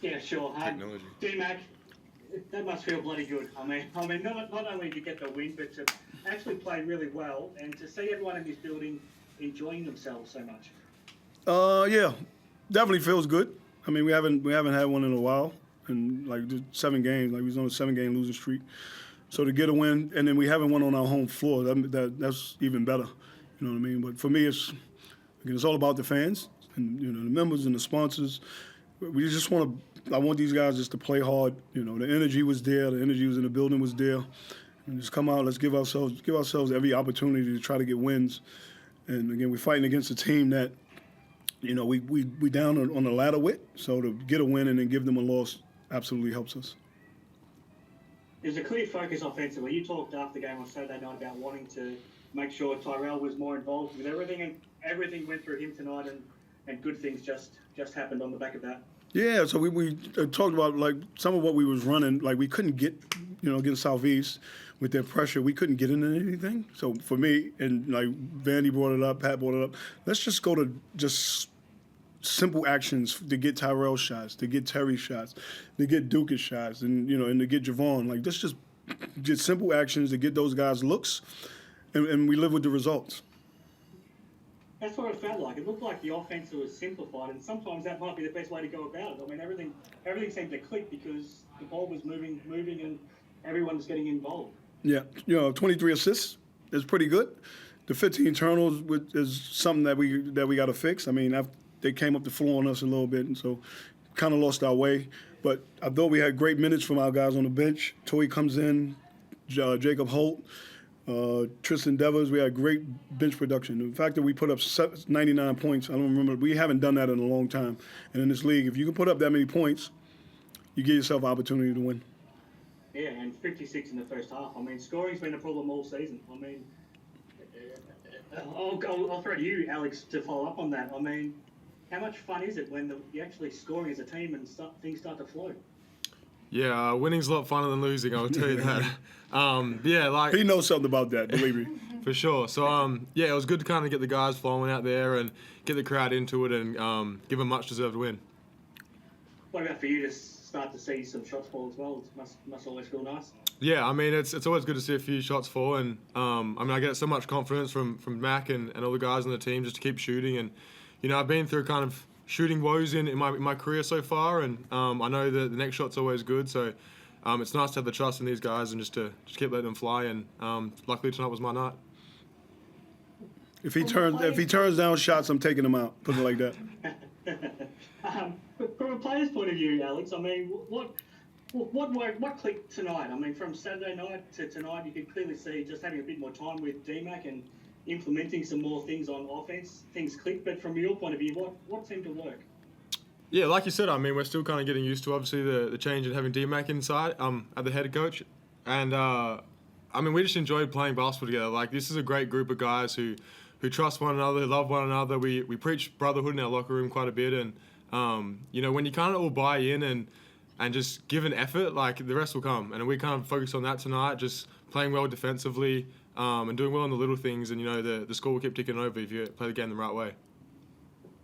Yeah, sure. Technology. D-Mac, that must feel bloody good. Not only to get the win, but to actually play really well and to see everyone in this building enjoying themselves so much. Yeah, definitely feels good. I mean, we haven't had one in a while, and like just 7 games, like we was on a 7 game losing streak. So to get a win, and then we haven't won on our home floor, that's even better. You know what I mean? But for me, it's all about the fans and the members and the sponsors. We just want to. I want these guys just to play hard. The energy was there. The energy was in the building was there. And just come out. Let's give ourselves every opportunity to try to get wins. And again, we're fighting against a team that we down on the ladder with. So to get a win and then give them a loss absolutely helps us. There's a clear focus offensively. You talked after the game on Saturday night about wanting to make sure Tyrell was more involved with everything, and everything went through him tonight, and good things just happened on the back of that. Yeah, so we talked about like some of what we was running. Like we couldn't get, against Southeast with their pressure, we couldn't get into anything. So for me, and like Vandy brought it up, Pat brought it up. Let's just go to just simple actions to get Tyrell shots, to get Terry shots, to get Ducas shots, and and to get Javon. Like let's just get simple actions to get those guys looks, and we live with the results. That's what it felt like. It looked like the offense was simplified, and sometimes that might be the best way to go about it. I mean, everything seemed to click because the ball was moving, and everyone was getting involved. Yeah, 23 assists is pretty good. The 15 turnovers is something that we got to fix. I mean, they came up the floor on us a little bit, and so kind of lost our way. But I thought we had great minutes from our guys on the bench. Toy comes in, Jacob Holt. Tristan Devers, we had great bench production. The fact that we put up 99 points, I don't remember. We haven't done that in a long time. And in this league, if you can put up that many points, you give yourself an opportunity to win. Yeah, and 56 in the first half. I mean, scoring's been a problem all season. I mean, I'll throw to you, Alex, to follow up on that. I mean, how much fun is it when you're actually scoring as a team and things start to flow? Yeah, winning's a lot funner than losing, I'll tell you that. He knows something about that, believe me. For sure. So, it was good to kind of get the guys flowing out there and get the crowd into it and give them much-deserved win. What about for you to start to see some shots fall as well? It must always feel nice. Yeah, I mean, it's always good to see a few shots fall, and I get so much confidence from Mac and all the guys on the team just to keep shooting. And, I've been through kind of shooting woes in my career so far, and I know that the next shot's always good, so it's nice to have the trust in these guys and just keep letting them fly, and luckily tonight was my night. If he turns down shots, I'm taking him out. Put it like that. But from a player's point of view, Alex, I mean, what clicked tonight? I mean, from Saturday night to tonight, you could clearly see just having a bit more time with D-Mac and implementing some more things on offense, things click. But from your point of view, what seemed to work? Yeah, like you said, I mean, we're still kind of getting used to, obviously, the change in having D-Mac inside at the head coach. And, we just enjoyed playing basketball together. Like, this is a great group of guys who trust one another, who love one another. We preach brotherhood in our locker room quite a bit. And, when you kind of all buy in and just give an effort, like, the rest will come. And we kind of focused on that tonight, just playing well defensively, and doing well on the little things, and the score will keep ticking over if you play the game the right way.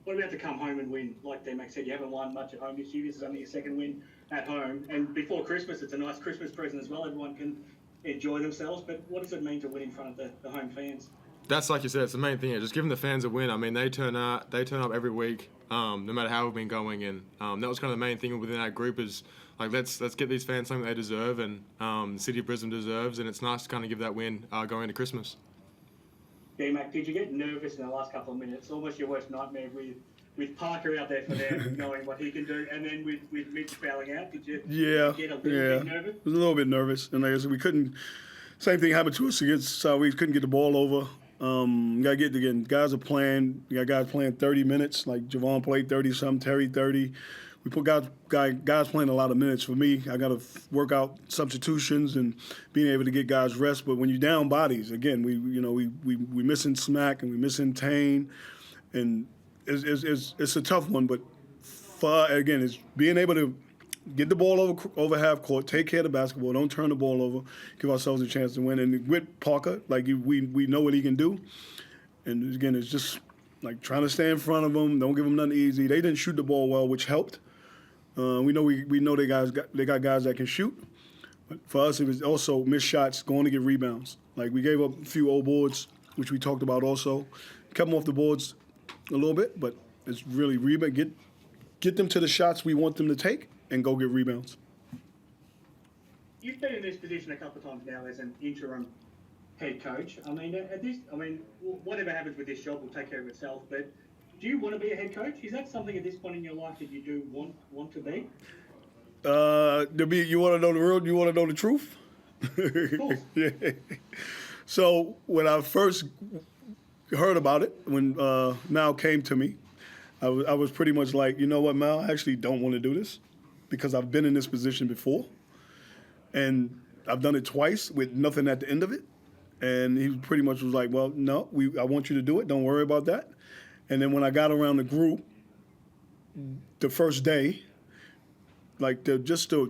What about to come home and win? Like D-Mac said, you haven't won much at home this year. This is only your second win at home, and before Christmas, it's a nice Christmas present as well. Everyone can enjoy themselves. But what does it mean to win in front of the home fans? That's like you said, it's the main thing. Just giving the fans a win. I mean, they turn up every week, no matter how we've been going, and that was kind of the main thing within that group is. Like, let's get these fans something they deserve, and the city of Brisbane deserves, and it's nice to kind of give that win going into Christmas. D-Mac, did you get nervous in the last couple of minutes? Almost your worst nightmare with Parker out there for them, knowing what he can do, and then with Mitch bailing out. Did you get a little bit nervous? I was a little bit nervous, and like I said, we couldn't. Same thing happened to us against. We couldn't get the ball over. You gotta get again. Guys are playing. You got guys playing 30 minutes. Like Javon played 30-something, Terry 30. We put guys playing a lot of minutes. For me, I got to work out substitutions and being able to get guys rest. But when you're down bodies, again, we missing Smack and we missing Tane, and it's a tough one. But again, it's being able to get the ball over half court, take care of the basketball, don't turn the ball over, give ourselves a chance to win. And with Parker, we know what he can do. And again, it's just like trying to stay in front of him, don't give him nothing easy. They didn't shoot the ball well, which helped. We know they got guys that can shoot. But for us, it was also missed shots, going to get rebounds. Like, we gave up a few old boards, which we talked about also. Kept them off the boards a little bit, but it's really rebound. Get them to the shots we want them to take and go get rebounds. You've been in this position a couple of times now as an interim head coach. I mean, whatever happens with this job will take care of itself. But do you want to be a head coach? Is that something at this point in your life that you do want to be? You want to know the real? You want to know the truth? Of course. Yeah. So when I first heard about it, when Mal came to me, I was pretty much like, you know what, Mal, I actually don't want to do this because I've been in this position before, and I've done it twice with nothing at the end of it. And he pretty much was like, well, no, I want you to do it. Don't worry about that. And then when I got around the group, the first day, like the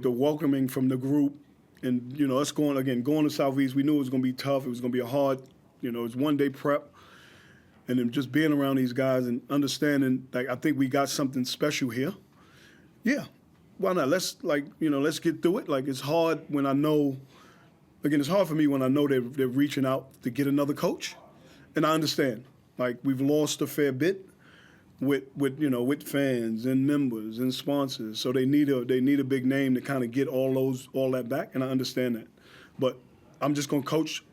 welcoming from the group, and us going to Southeast, we knew it was going to be tough. It was going to be a hard, it was 1 day prep, and then just being around these guys and understanding, like, I think we got something special here. Yeah, why not? Let's get through it. Like, it's hard when I know. Again, it's hard for me when I know they're reaching out to get another coach, and I understand. Like, we've lost a fair bit with fans and members and sponsors, so they need a big name to kind of get all that back, and I understand that. But I'm just gonna coach.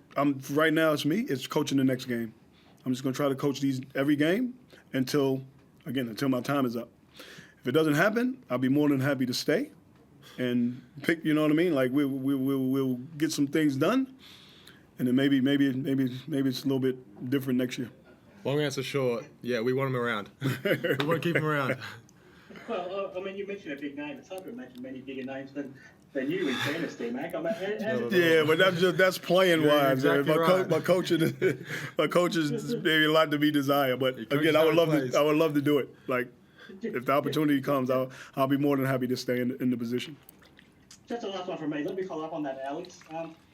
Right now it's me. It's coaching the next game. I'm just gonna try to coach every game until my time is up. If it doesn't happen, I'll be more than happy to stay and pick. You know what I mean? Like, we'll get some things done, and then maybe it's a little bit different next year. Long answer short, yeah, we want him around. We want to keep him around. Well, I mean, you mentioned a big name. It's hard to imagine many bigger names than you, in fairness, D-Mac. I mean, yeah, but that's playing wise. Exactly right. My coaches maybe a lot to be desired. But again, I would love to do it. Like, if the opportunity comes, I'll be more than happy to stay in the position. Just the last one from me. Let me follow up on that, Alex.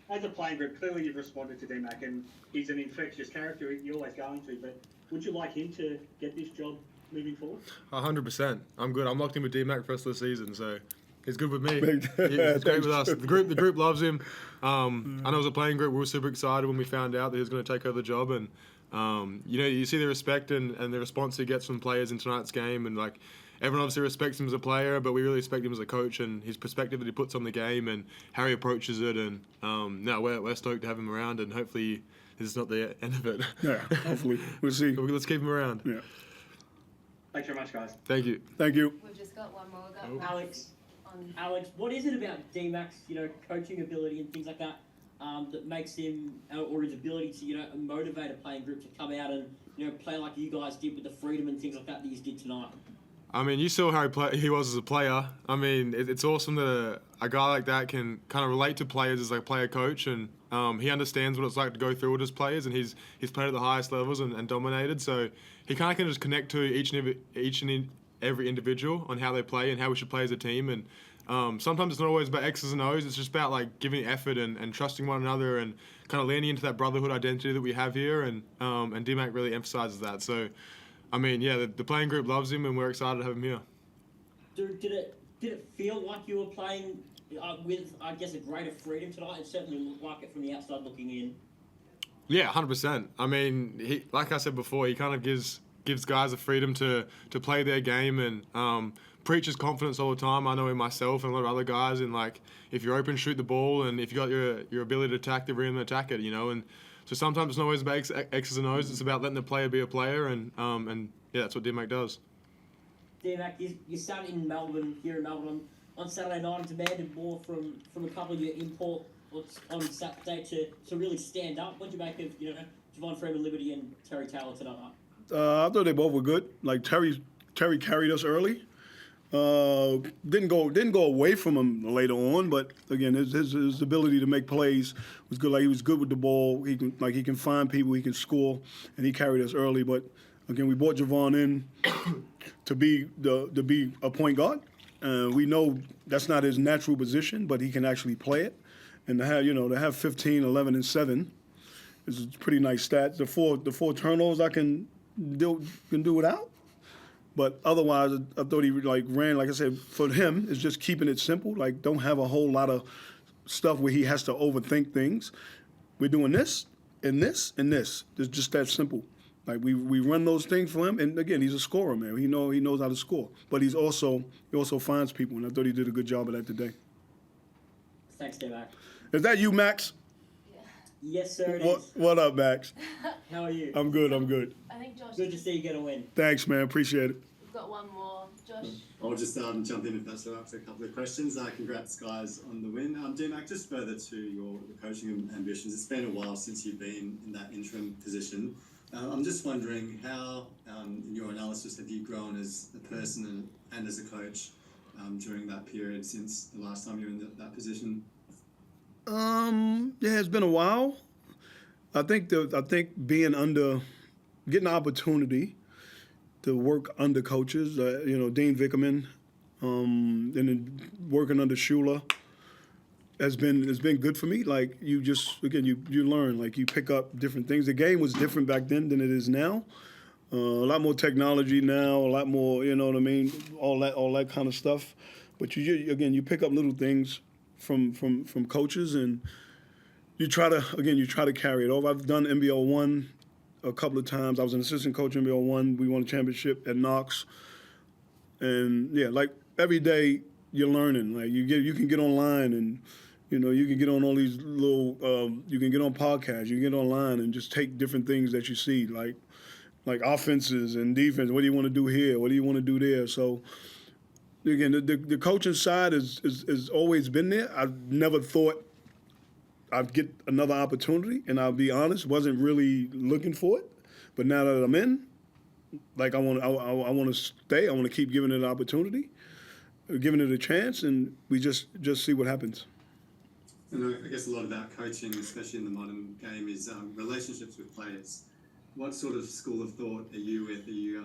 As a playing group, clearly you've responded to D-Mac, and he's an infectious character. You're always going to. But would you like him to get this job moving forward? 100%. I'm good. I'm locked in with D-Mac for the rest of the season, so he's good with me. He's great with us. The group loves him. I know as a playing group, we were super excited when we found out that he was going to take over the job, and you see the respect and the response he gets from players in tonight's game, and like, everyone obviously respects him as a player, but we really respect him as a coach and his perspective that he puts on the game and how he approaches it. And we're stoked to have him around, and hopefully this is not the end of it. Yeah, hopefully. We'll see. Let's keep him around. Yeah. Thanks very much, guys. Thank you. Thank you. We've just got one more. Alex, what is it about D-Mac's, coaching ability and things like that that makes him, or his ability to, motivate a playing group to come out and, play like you guys did with the freedom and things like that you did tonight? I mean, you saw how he was as a player. I mean, it's awesome that a guy like that can kind of relate to players as a player coach, and he understands what it's like to go through it as players, and he's played at the highest levels and dominated. So he kind of can just connect to each and every individual on how they play and how we should play as a team. And sometimes it's not always about X's and O's. It's just about like giving effort and trusting one another and kind of leaning into that brotherhood identity that we have here. And D-Mac really emphasizes that. So, I mean, yeah, the playing group loves him, and we're excited to have him here. Did it feel like you were playing with, I guess, a greater freedom tonight? It certainly looked like it from the outside looking in. Yeah, 100%. I mean, like I said before, he kind of gives guys the freedom to play their game and preaches confidence all the time. I know him myself and a lot of other guys. And like, if you're open, shoot the ball, and if you got your ability to attack the rim, attack it. And so sometimes it's not always about X's and O's. It's about letting the player be a player, and yeah, that's what D-Mac does. D-Mac, you started in Melbourne, here in Melbourne on Saturday night, and demanded more from a couple of your import on Saturday to really stand up. What do you make of Javon Freeman-Liberty and Terry Taylor tonight? I thought they both were good. Like, Terry carried us early. Didn't go away from him later on, but again, his ability to make plays was good. Like, he was good with the ball. He can find people. He can score, and he carried us early. But again, we brought Javon in to be a point guard. We know that's not his natural position, but he can actually play it. And to have 15, 11, and 7 is a pretty nice stat. The four turnovers I can do without. But otherwise, I thought he ran, like I said, for him, it's just keeping it simple. Like, don't have a whole lot of stuff where he has to overthink things. We're doing this and this and this. It's just that simple. Like we run those things for him, and again, he's a scorer, man. He knows how to score, but he also finds people, and I thought he did a good job of that today. Thanks, D-Mac. Is that you, Max? Yes, sir, it is. What up, Max? How are you? I'm good. I think Josh. Good to see you get a win. Thanks, man. Appreciate it. We've got one more. Josh. I'll just jump in if that's all right for a couple of questions. Congrats, guys, on the win. D-Mac, just further to your coaching ambitions, it's been a while since you've been in that interim position. I'm just wondering how, in your analysis, have you grown as a person and as a coach during that period since the last time you were in that position? Yeah, it's been a while. I think getting the opportunity to work under coaches, Dean Vickerman, and then working under Shula has been good for me. Like you learn, like you pick up different things. The game was different back then than it is now. A lot more technology now, a lot more, you know what I mean, all that kind of stuff. But you pick up little things from coaches, and you try to carry it over. I've done NBL 1 a couple of times. I was an assistant coach in NBL 1. We won a championship at Knox. And yeah, like every day you're learning. Like you can get online and you can get on all these little you can get on podcasts, you can get online and just take different things that you see, like offenses and defense. What do you want to do here? What do you want to do there? So again, the coaching side is always been there. I've never thought I'd get another opportunity, and I'll be honest, wasn't really looking for it. But now that I'm in, like I want to stay. I want to keep giving it an opportunity, giving it a chance, and we just see what happens. And I guess a lot about coaching, especially in the modern game, is relationships with players. What sort of school of thought are you with? Are you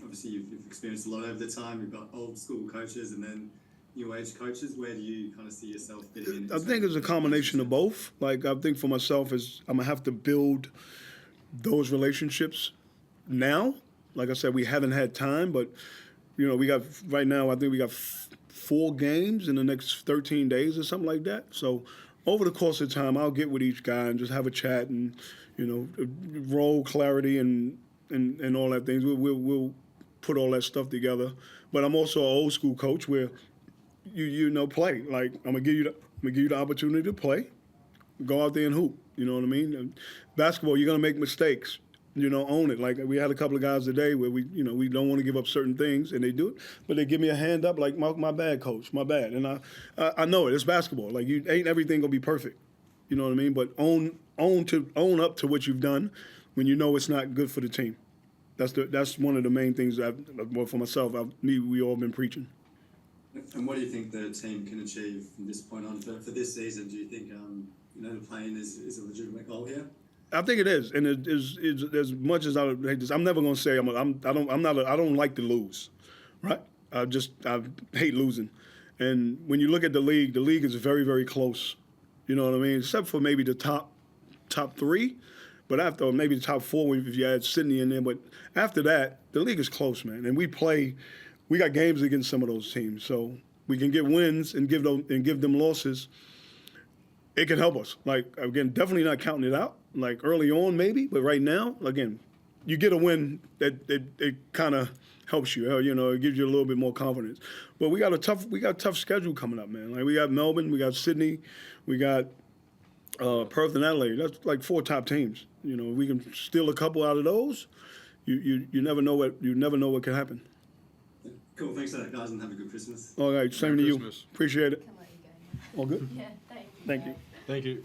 obviously you've experienced a lot over the time. You've got old school coaches and then new age coaches. Where do you kind of see yourself fitting in? I think it's a combination of both. Like I think for myself is I'm gonna have to build those relationships now. Like I said, we haven't had time, but we got right now. I think we got 4 games in the next 13 days or something like that. So over the course of time, I'll get with each guy and just have a chat and role clarity and all that things. We'll put all that stuff together. But I'm also an old school coach where you play. Like I'm gonna give you the opportunity to play, go out there and hoop. You know what I mean? And basketball, you're gonna make mistakes. Own it. Like we had a couple of guys today where we don't want to give up certain things, and they do it, but they give me a hand up like my bad, coach, my bad, and I know it. It's basketball. Like you ain't everything gonna be perfect. You know what I mean? But own up to what you've done when you know it's not good for the team. That's one of the main things for myself. We all been preaching. And what do you think the team can achieve from this point on for this season? Do you think the play-in is a legitimate goal here? I think it is, and it is as much as I hate this. I'm never going to say I don't like to lose, right? I hate losing, and when you look at the league is very, very close. You know what I mean? Except for maybe the top 3, but after maybe the top 4 if you add Sydney in there. But after that, the league is close, man, and we got games against some of those teams, so we can get wins and give them losses. It can help us. Like again, definitely not counting it out. Like early on, maybe, but right now, again, you get a win that it kind of helps you. It gives you a little bit more confidence. But we got a tough schedule coming up, man. Like we got Melbourne, we got Sydney, we got Perth and Adelaide. That's like 4 top teams. We can steal a couple out of those. You never know what can happen. Cool. Thanks for that, guys, and have a good Christmas. All right, same to Christmas. you. Appreciate it. Can let you go now. All good. Yeah, thank you. Thank you. Thank you.